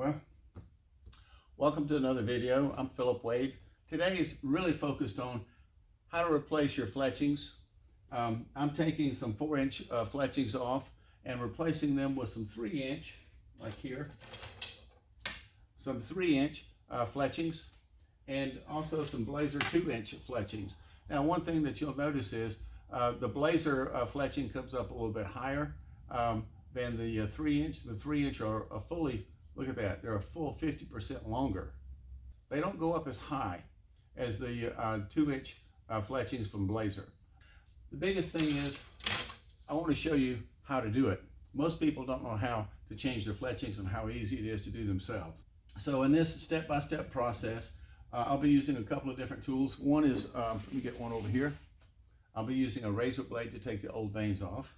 Well, welcome to another video. I'm Philip Wade. Today is really focused on how to replace your fletchings. I'm taking some 4-inch fletchings off and replacing them with some 3-inch, like here, some 3-inch fletchings, and also some Blazer 2-inch fletchings. Now, one thing that you'll notice is the Blazer fletching comes up a little bit higher than the 3-inch. The 3-inch are a fully, look at that, they're a full 50% longer. They don't go up as high as the 2-inch fletchings from Blazer. The biggest thing is I want to show you how to do it. Most people don't know how to change their fletchings and how easy it is to do themselves. So in this step-by-step process, I'll be using a couple of different tools. One is, let me get one over here. I'll be using a razor blade to take the old veins off.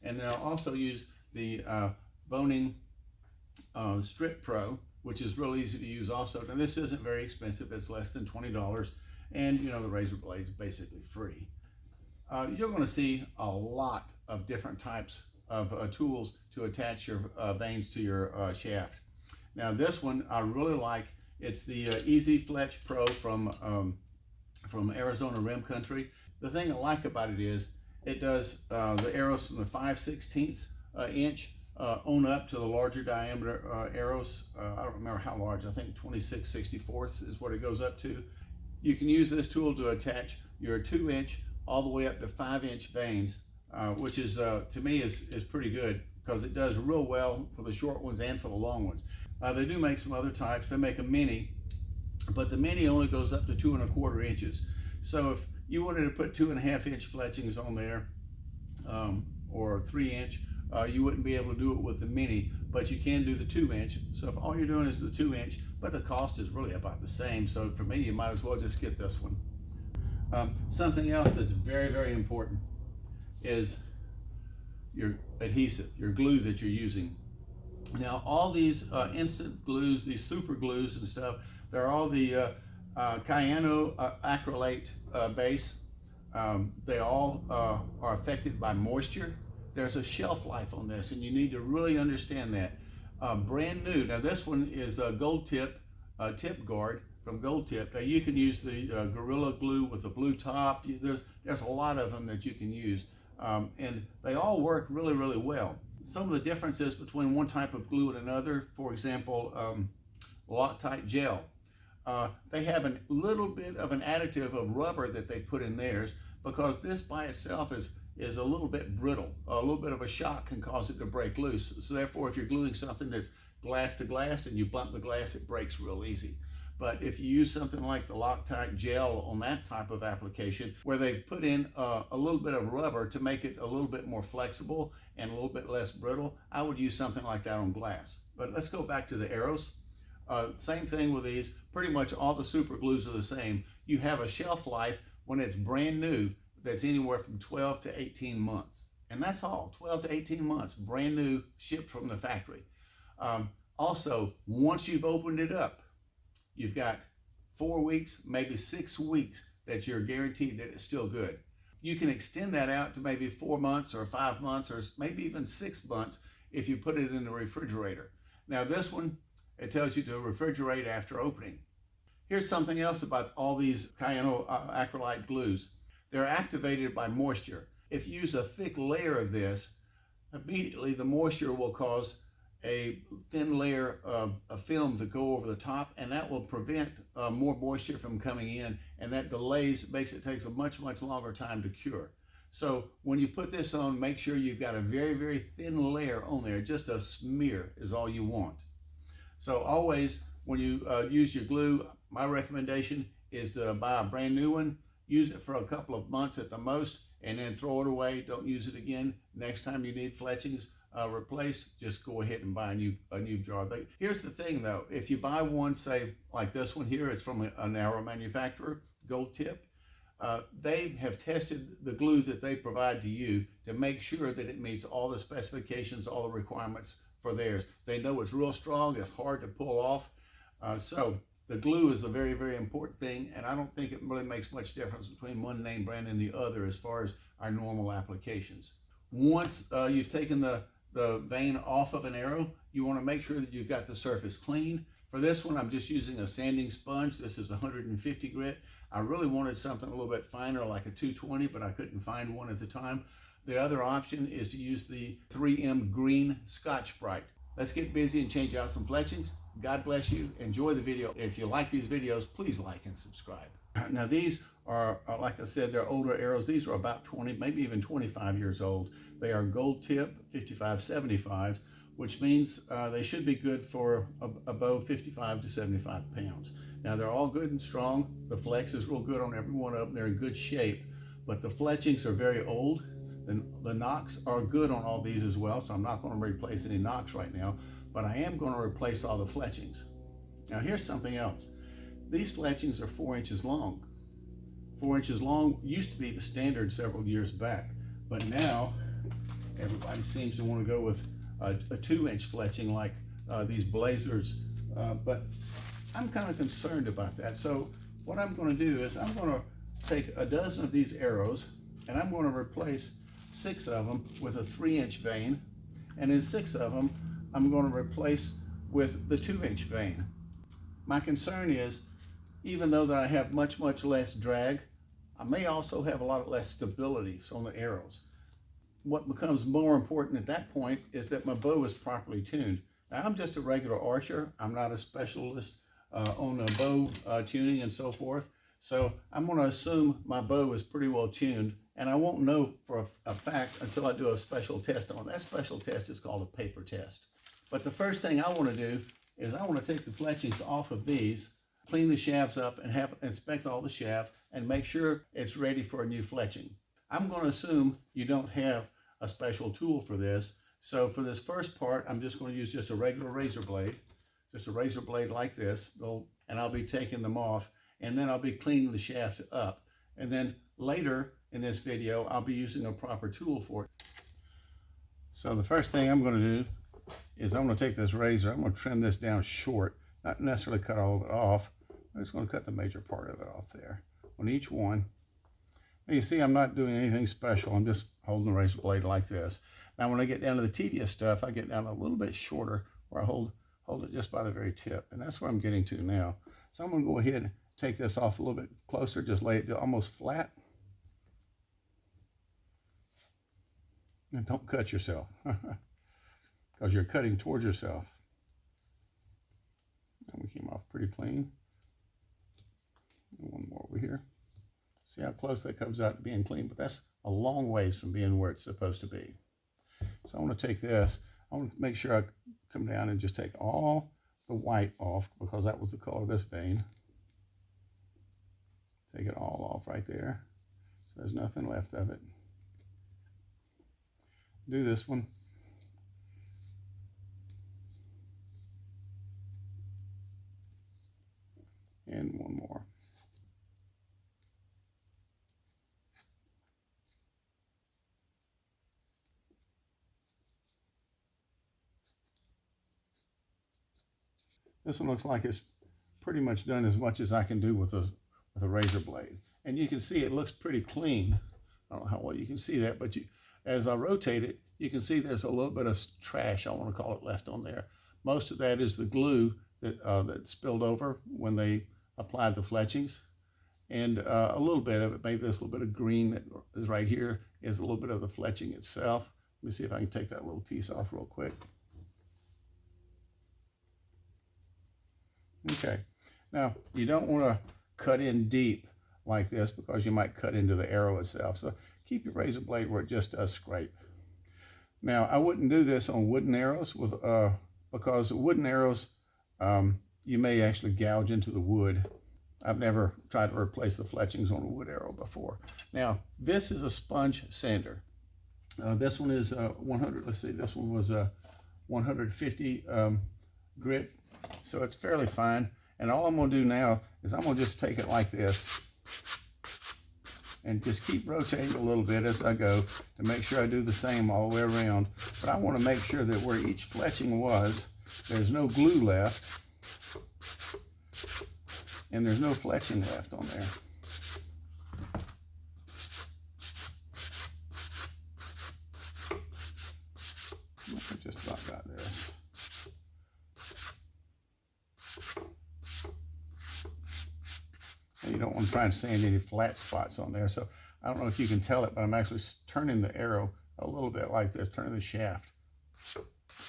And then I'll also use the Boning Strip Pro, which is real easy to use also. And this isn't very expensive, it's less than $20. And you know, the razor blade is basically free. You're going to see a lot of different types of tools to attach your veins to your shaft. Now this one I really like. It's the Easy Fletch Pro from Arizona Rim Country. The thing I like about it is it does the arrows from the 5/16 inch on up to the larger diameter arrows. I don't remember how large, I think 26/64 is what it goes up to. You can use this tool to attach your 2-inch all the way up to 5-inch veins, which is to me is pretty good because it does real well for the short ones and for the long ones. They do make some other types. They make a mini, but the mini only goes up to 2 1/4 inches. So if you wanted to put 2.5-inch fletchings on there, or 3-inch, you wouldn't be able to do it with the mini, but you can do the 2-inch. So if all you're doing is the 2-inch, but the cost is really about the same. So for me, you might as well just get this one. Something else that's very, very important is your adhesive, your glue that you're using. Now, all these instant glues, these super glues and stuff, they're all the cyano acrylate base. They all are affected by moisture. There's a shelf life on this, and you need to really understand that. Brand new. Now, this one is a Gold Tip tip guard from Gold Tip. Now, you can use the Gorilla Glue with a blue top. There's a lot of them that you can use, and they all work really, really well. Some of the differences between one type of glue and another, for example, Loctite gel. They have a little bit of an additive of rubber that they put in theirs because this by itself is a little bit brittle. A little bit of a shock can cause it to break loose. So therefore, if you're gluing something that's glass to glass and you bump the glass, it breaks real easy. But if you use something like the Loctite gel on that type of application, where they've put in a little bit of rubber to make it a little bit more flexible and a little bit less brittle, I would use something like that on glass. But let's go back to the arrows. Same thing with these. Pretty much all the super glues are the same. You have a shelf life when it's brand new that's anywhere from 12 to 18 months. And that's all, 12 to 18 months, brand new, shipped from the factory. Also, once you've opened it up, you've got 4 weeks, maybe 6 weeks that you're guaranteed that it's still good. You can extend that out to maybe 4 months or 5 months or maybe even 6 months if you put it in the refrigerator. Now this one, it tells you to refrigerate after opening. Here's something else about all these cyano acrylate glues. They're activated by moisture. If you use a thick layer of this, immediately the moisture will cause a thin layer of a film to go over the top, and that will prevent more moisture from coming in, and that takes a much longer time to cure. So when you put this on, make sure you've got a very, very thin layer on there. Just a smear is all you want. So always, when you use your glue, my recommendation is to buy a brand new one, use it for a couple of months at the most, and then throw it away. Don't use it again. Next time you need fletchings replaced, just go ahead and buy a new jar. Here's the thing though, if you buy one, say like this one here, it's from a narrow manufacturer, Gold Tip. They have tested the glue that they provide to you to make sure that it meets all the specifications, all the requirements for theirs. They know it's real strong, it's hard to pull off. So the glue is a very, very important thing, and I don't think it really makes much difference between one name brand and the other as far as our normal applications. Once you've taken the vein off of an arrow, You want to make sure that you've got the surface clean. For this one, I'm just using a sanding sponge. This is 150 grit. I really wanted something a little bit finer, like a 220, but I couldn't find one at the time. The other option is to use the 3M green Scotch-Brite. Let's get busy and change out some fletchings. God bless you. Enjoy the video. If you like these videos, please like and subscribe. Now these are, like I said, they're older arrows. These are about 20, maybe even 25 years old. They are gold tip 55-75s, which means they should be good for a bow 55 to 75 pounds. Now they're all good and strong. The flex is real good on every one of them. They're in good shape, but the fletchings are very old. The nocks are good on all these as well, so I'm not going to replace any nocks right now, but I am going to replace all the fletchings. Now here's something else. These fletchings are 4 inches long. 4 inches long used to be the standard several years back, but now everybody seems to want to go with a 2-inch fletching like these blazers, but I'm kind of concerned about that. So what I'm going to do is I'm going to take a dozen of these arrows and I'm going to replace 6 of them with a 3-inch vane, and then 6 of them I'm going to replace with the 2-inch vane. My concern is, even though that I have much less drag, I may also have a lot less stability on the arrows. What becomes more important at that point is that my bow is properly tuned. Now I'm just a regular archer. I'm not a specialist on bow tuning and so forth. So I'm going to assume my bow is pretty well tuned, and I won't know for a fact until I do a special test on it. That special test is called a paper test. But the first thing I want to do is I want to take the fletchings off of these, clean the shafts up, and inspect all the shafts and make sure it's ready for a new fletching. I'm going to assume you don't have a special tool for this. So for this first part, I'm just going to use just a regular razor blade like this, and I'll be taking them off, and then I'll be cleaning the shaft up. And then later in this video, I'll be using a proper tool for it. So the first thing I'm going to do is I'm going to take this razor, I'm going to trim this down short, not necessarily cut all of it off. I'm just going to cut the major part of it off there on each one. Now you see I'm not doing anything special. I'm just holding the razor blade like this. Now when I get down to the tedious stuff, I get down a little bit shorter where I hold it just by the very tip. And that's where I'm getting to now. So I'm going to go ahead and take this off a little bit closer, just lay it almost flat. And don't cut yourself because you're cutting towards yourself. And we came off pretty clean. And one more over here. See how close that comes out to being clean, but that's a long ways from being where it's supposed to be. So I want to take this, I want to make sure I come down and just take all the white off, because that was the color of this vein. Take it all off right there, so there's nothing left of it. Do this one. And one more. This one looks like it's pretty much done as much as I can do with a razor blade. And you can see it looks pretty clean. I don't know how well you can see that, but as I rotate it, you can see there's a little bit of trash, I want to call it, left on there. Most of that is the glue that spilled over when they applied the fletchings. And a little bit of it, maybe this little bit of green that is right here, is a little bit of the fletching itself. Let me see if I can take that little piece off real quick. Okay, now you don't want to cut in deep like this because you might cut into the arrow itself. So keep your razor blade where it just does scrape. Now I wouldn't do this on wooden arrows because wooden arrows, you may actually gouge into the wood. I've never tried to replace the fletchings on a wood arrow before. Now this is a sponge sander. This one is 100, let's see, this one was 150 grit. So it's fairly fine, and all I'm going to do now is I'm going to just take it like this and just keep rotating a little bit as I go to make sure I do the same all the way around. But I want to make sure that where each fletching was, there's no glue left and there's no fletching left on there. I just about got this. you don't want to try and sand any flat spots on there. So I don't know if you can tell it, but I'm actually turning the arrow a little bit like this, turning the shaft a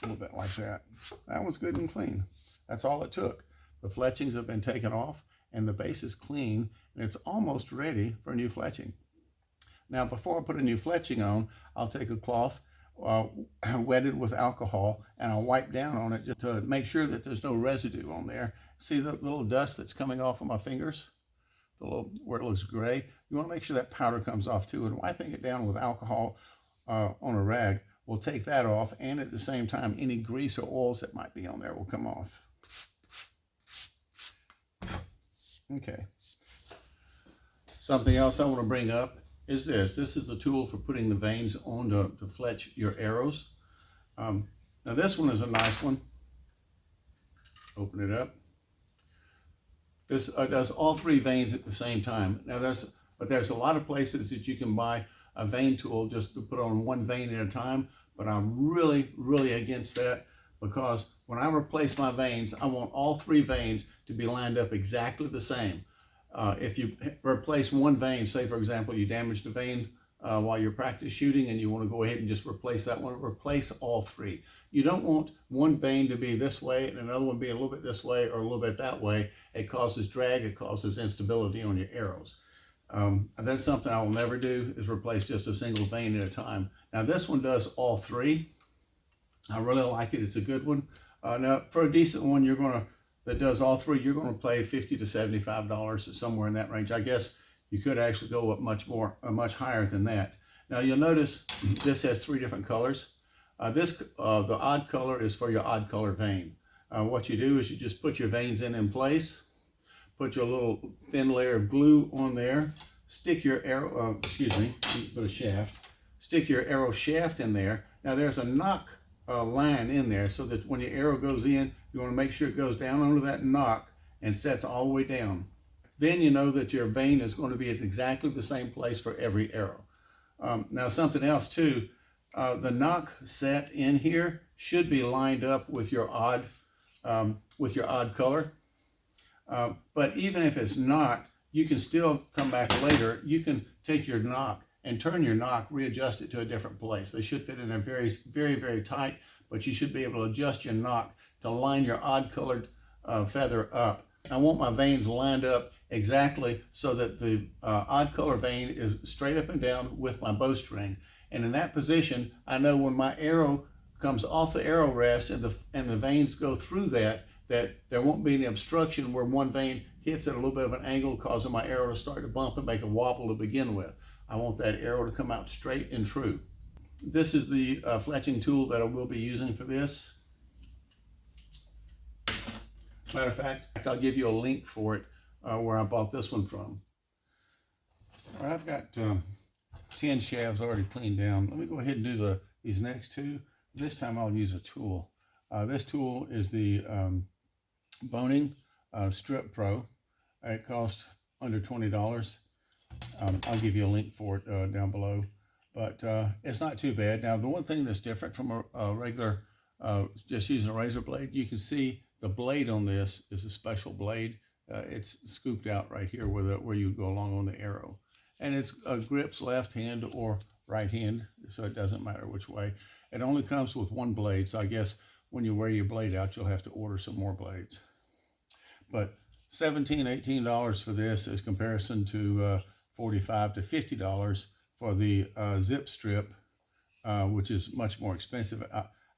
little bit like that. That one's good and clean. That's all it took. The fletchings have been taken off and the base is clean and it's almost ready for a new fletching. Now, before I put a new fletching on, I'll take a cloth wetted with alcohol and I'll wipe down on it just to make sure that there's no residue on there. See the little dust that's coming off of my fingers? The little, where it looks gray? You want to make sure that powder comes off too, and wiping it down with alcohol on a rag will take that off, and at the same time any grease or oils that might be on there will come off. Okay. Something else I want to bring up is this. This is the tool for putting the veins on to fletch your arrows. Now this one is a nice one. Open it up. This does all three veins at the same time. Now there's a lot of places that you can buy a vein tool just to put on one vein at a time, but I'm really against that, because when I replace my veins, I want all three veins to be lined up exactly the same. If you replace one vein, say for example you damaged a vein while you're practice shooting and you want to go ahead and just replace that one, replace all three. You don't want one vein to be this way and another one be a little bit this way or a little bit that way. It causes drag, it causes instability on your arrows. That's something I will never do, is replace just a single vein at a time. Now this one does all three. I really like it. It's a good one. Now for a decent one that does all three, you're going to pay $50 to $75, somewhere in that range. I guess you could actually go up much higher than that. Now you'll notice this has three different colors. The odd color is for your odd color vein. What you do is you just put your veins in place, put your little thin layer of glue on there, stick your arrow, put a shaft, stick your arrow shaft in there. Now there's a knock line in there so that when your arrow goes in, you want to make sure it goes down under that knock and sets all the way down. Then you know that your vein is going to be at exactly the same place for every arrow. Now something else too, the knock set in here should be lined up with your odd color. But even if it's not, you can still come back later. You can take your knock and turn your knock, readjust it to a different place. They should fit in there very tight, but you should be able to adjust your knock to line your odd colored feather up. I want my veins lined up exactly so that the odd color vein is straight up and down with my bowstring. And in that position, I know when my arrow comes off the arrow rest and the veins go through that there won't be any obstruction where one vein hits at a little bit of an angle, causing my arrow to start to bump and make a wobble to begin with. I want that arrow to come out straight and true. This is the fletching tool that I will be using for this. Matter of fact, I'll give you a link for it where I bought this one from. All right, I've got 10 shafts already cleaned down. Let me go ahead and do these next two. This time I'll use a tool. This tool is the Boning Strip Pro. It costs under $20. I'll give you a link for it down below, but it's not too bad. Now the one thing that's different from a regular just using a razor blade, you can see the blade on this is a special blade. It's scooped out right here where you go along on the arrow, and it's grips left hand or right hand, so it doesn't matter which way. It only comes with one blade, so I guess when you wear your blade out, you'll have to order some more blades. But $17, $18 for this is comparison to $45 to $50 for the zip strip, which is much more expensive.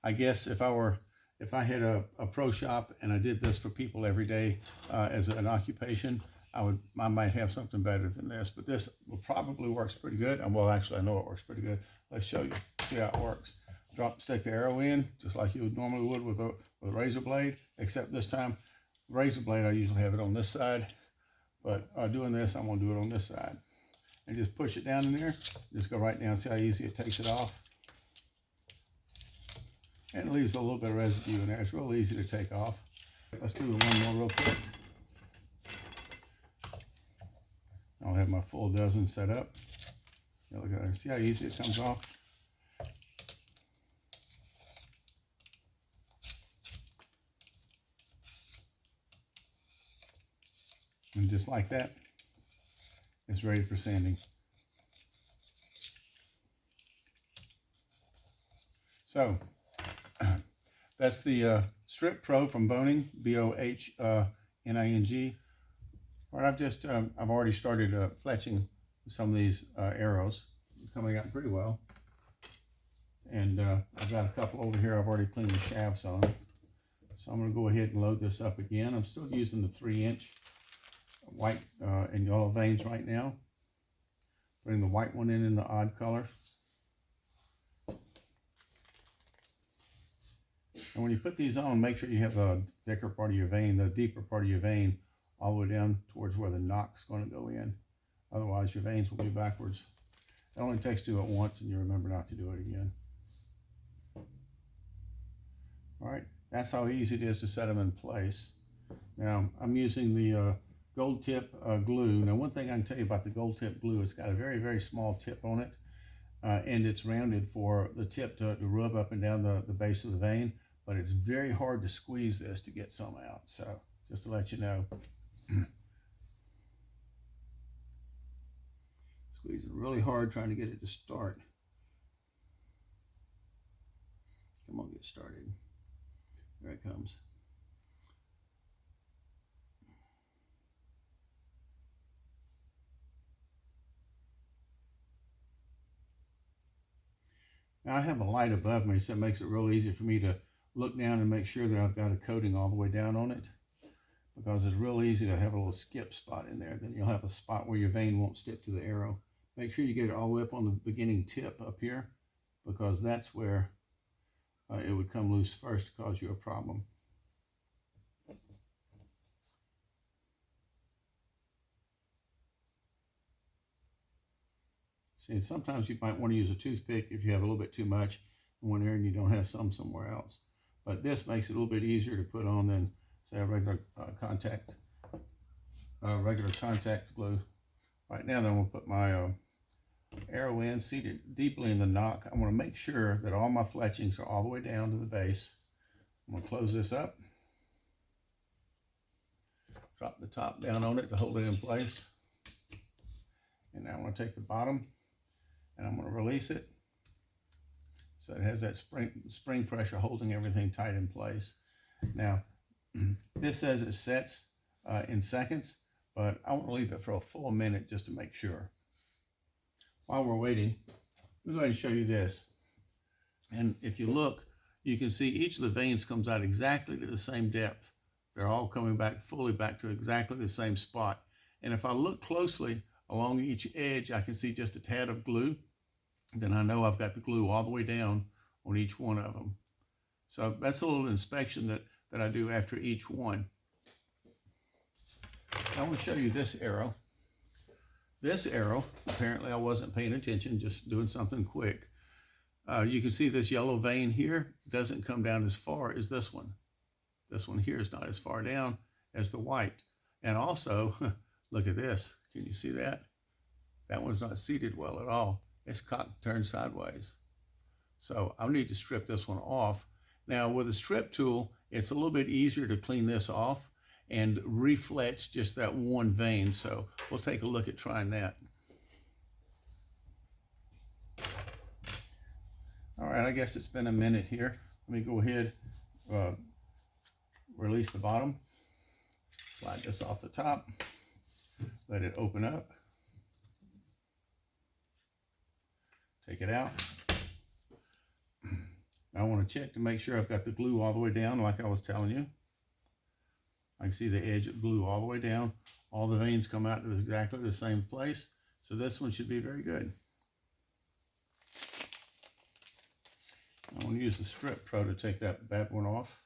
I guess if I had a pro shop and I did this for people every day as an occupation, I might have something better than this, but this probably works pretty good. And well, actually, I know it works pretty good. Let's show you, see how it works. Stick the arrow in just like you normally would with a razor blade, except this time, razor blade, I usually have it on this side, but doing this, I'm gonna do it on this side. And just push it down in there, just go right down, see how easy it takes it off. And it leaves a little bit of residue in there. It's real easy to take off. Let's do one more real quick. I'll have my full dozen set up. Look at that. See how easy it comes off? And just like that, is ready for sanding. So that's the Strip Pro from Boning, Bohning. All right, I've already started fletching some of these arrows, coming out pretty well. And I've got a couple over here I've already cleaned the shafts on. So I'm going to go ahead and load this up again. I'm still using the 3-inch white and yellow veins right now. Putting the white one in the odd color. And when you put these on, make sure you have the thicker part of your vein, the deeper part of your vein, all the way down towards where the knock's going to go in. Otherwise, your veins will be backwards. It only takes to do it once, and you remember not to do it again. All right, that's how easy it is to set them in place. Now, I'm using the gold tip glue. Now, one thing I can tell you about the gold tip glue, it's got a very, very small tip on it, and it's rounded for the tip to rub up and down the base of the vein, but it's very hard to squeeze this to get some out. So, just to let you know. Squeezing really hard trying to get it to start. Come on, get started. There it comes. Now I have a light above me, so it makes it real easy for me to look down and make sure that I've got a coating all the way down on it, because it's real easy to have a little skip spot in there. Then you'll have a spot where your vein won't stick to the arrow. Make sure you get it all the way up on the beginning tip up here, because that's where it would come loose first to cause you a problem. See, sometimes you might want to use a toothpick if you have a little bit too much in one area and you don't have some somewhere else. But this makes it a little bit easier to put on than, say, a regular contact glue. Right now, then, I'm going to put my arrow in, seated deeply in the knock. I want to make sure that all my fletchings are all the way down to the base. I'm going to close this up. Drop the top down on it to hold it in place. And now I'm going to take the bottom and I'm going to release it. So it has that spring pressure holding everything tight in place. Now, this says it sets in seconds, but I want to leave it for a full minute just to make sure. While we're waiting, I'm going to show you this. And if you look, you can see each of the veins comes out exactly to the same depth. They're all coming back fully back to exactly the same spot. And if I look closely along each edge, I can see just a tad of glue. Then I know I've got the glue all the way down on each one of them. So that's a little inspection that I do after each one. I want to show you this arrow. This arrow, apparently I wasn't paying attention, just doing something quick. You can see this yellow vein here doesn't come down as far as this one. This one here is not as far down as the white. And also, look at this. Can you see that? That one's not seated well at all. It's turned sideways. So I need to strip this one off. Now with a strip tool, it's a little bit easier to clean this off and refletch just that one vein. So we'll take a look at trying that. All right, I guess it's been a minute here. Let me go ahead, release the bottom, slide this off the top, let it open up, take it out. Now I want to check to make sure I've got the glue all the way down like I was telling you. I can see the edge of glue all the way down. All the veins come out to exactly the same place. So this one should be very good. I want to use the Strip Pro to take that bad one off.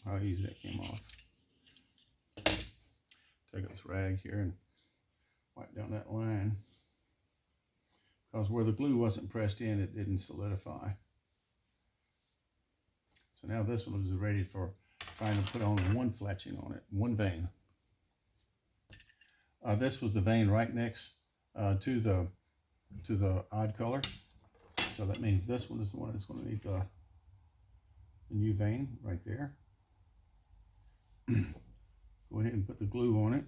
How easy that came off. Take this rag here and wipe down that line. Because where the glue wasn't pressed in, it didn't solidify. So now this one is ready for trying to put on one fletching on it, one vein. This was the vein right next to the odd color. So that means this one is the one that's going to need the new vein right there. Go ahead and put the glue on it.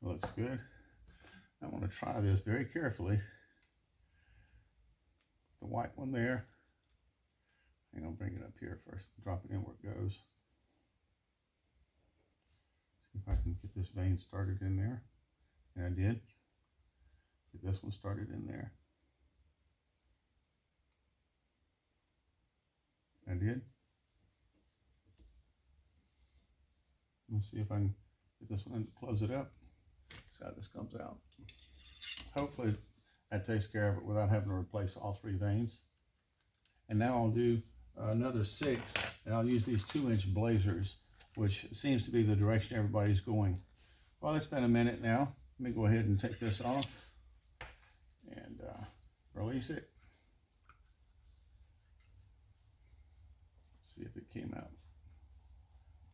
Looks good. I want to try this very carefully. The white one there. And I'll bring it up here first. Drop it in where it goes. See if I can get this vein started in there. And I did. Get this one started in there. I did. Let's see if I can get this one and close it up. See how this comes out. Hopefully that takes care of it without having to replace all 3 veins. And now I'll do another 6, and I'll use these 2-inch blazers, which seems to be the direction everybody's going. Well, it's been a minute now. Let me go ahead and take this off and release it. See if it came out.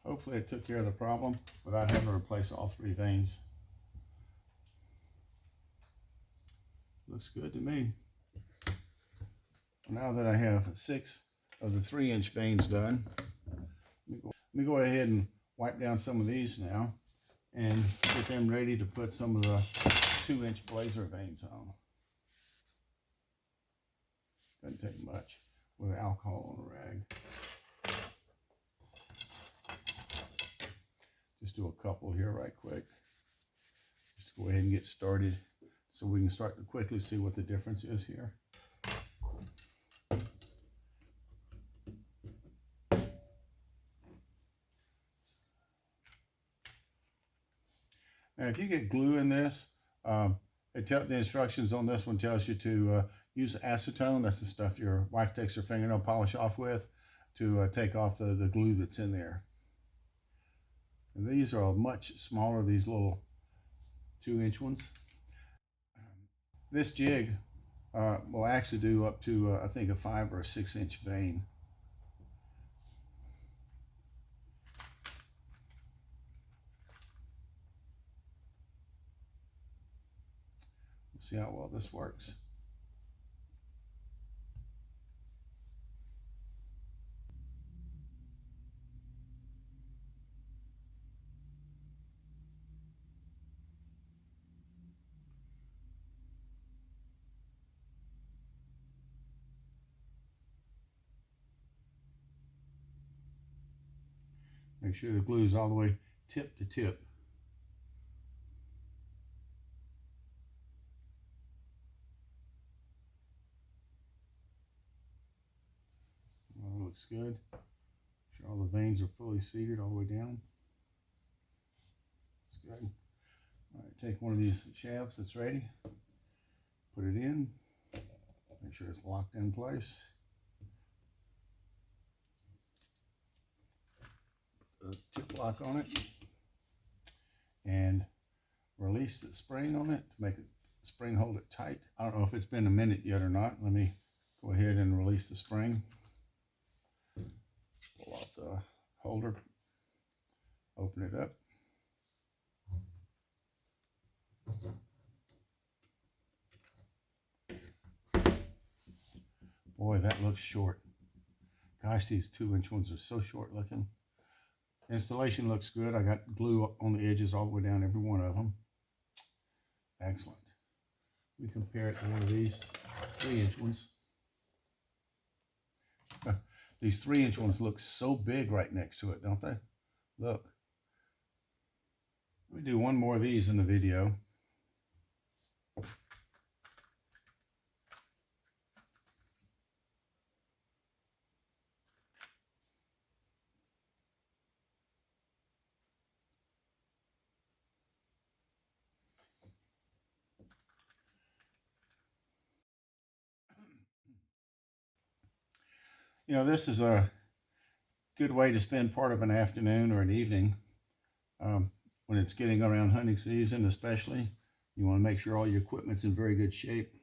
Hopefully it took care of the problem without having to replace all 3 veins. Looks good to me. Now that I have 6 of the 3-inch veins done, let me go ahead and wipe down some of these now and get them ready to put some of the 2-inch blazer veins on. Doesn't take much with alcohol on a rag. Just do a couple here right quick. Just go ahead and get started so we can start to quickly see what the difference is here. Now, if you get glue in this, the instructions on this one tells you to use acetone. That's the stuff your wife takes her fingernail polish off with to take off the glue that's in there. And these are much smaller, these little 2-inch ones. This jig will actually do up to, I think, a 5 or a 6-inch vein. See how well this works. Make sure the glue is all the way tip to tip. Well, looks good. Make sure all the veins are fully seated all the way down. That's good. All right, take one of these shafts that's ready. Put it in. Make sure it's locked in place. Put a tip lock on it. And release the spring on it to make the spring hold it tight. I don't know if it's been a minute yet or not. Let me go ahead and release the spring. Pull out the holder. Open it up. Boy, that looks short. Gosh, these 2-inch ones are so short looking. Installation looks good. I got glue on the edges all the way down every one of them. Excellent. We compare it to one of these 3-inch ones. These 3-inch ones look so big right next to it, don't they? Look. Let me do one more of these in the video. You know, this is a good way to spend part of an afternoon or an evening when it's getting around hunting season, especially. You want to make sure all your equipment's in very good shape.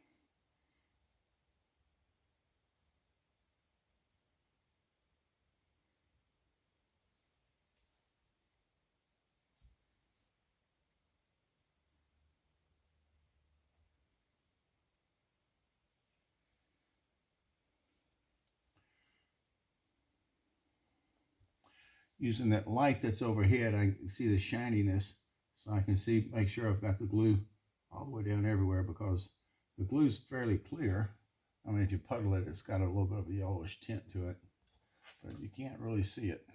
Using that light that's overhead, I can see the shininess. So I can see, make sure I've got the glue all the way down everywhere, because the glue's fairly clear. I mean, if you puddle it, it's got a little bit of a yellowish tint to it, but you can't really see it.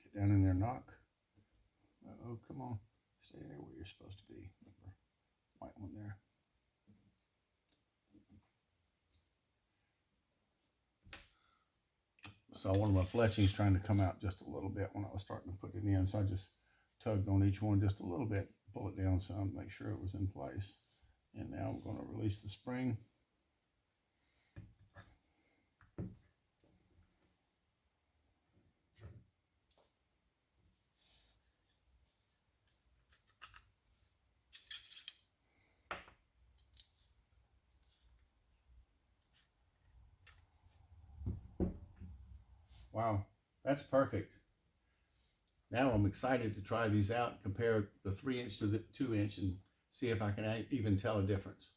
Get down in there, knock. Oh, come on. Stay there where you're supposed to be. Remember, white one there. So one of my fletchings trying to come out just a little bit when I was starting to put it in. So I just tugged on each one just a little bit, pull it down some, make sure it was in place. And now I'm going to release the spring. Wow, that's perfect. Now I'm excited to try these out, compare the 3-inch to the 2-inch, and see if I can even tell a difference.